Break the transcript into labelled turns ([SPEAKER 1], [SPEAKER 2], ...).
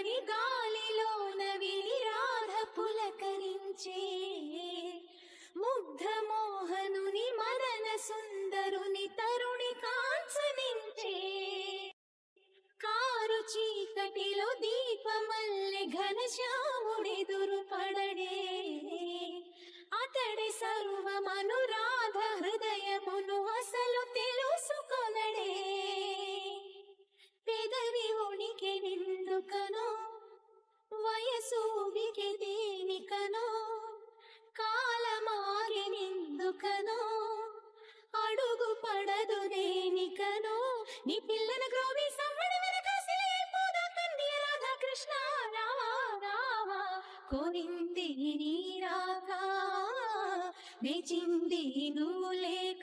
[SPEAKER 1] కమ్మని గాలిలోన విని రాధ పులకరించే ముగ్ధ మోహనుని మదన సుందరుని తరుణి కాంచనించే కారు చీకటిలో దీపమల్లె ఘనశ్యాముడెదురు పడడే అతడి సర్వమనురాధ హృదయమును అసలు తెలుసుకొనడే పెదవి ఉనికి నిందుకనో వయసు ఉనికి దేనికనో కాలమాగి నిందుకనో అడుగు పడదు దేనికనో నీ పిల్లన గ్రోవి సవ్వడి వెనకాసిపోదా తండ్రి రాధా కృష్ణ రావా రావా కోరింది నీ రాగా మెచింది నువ్వు లేక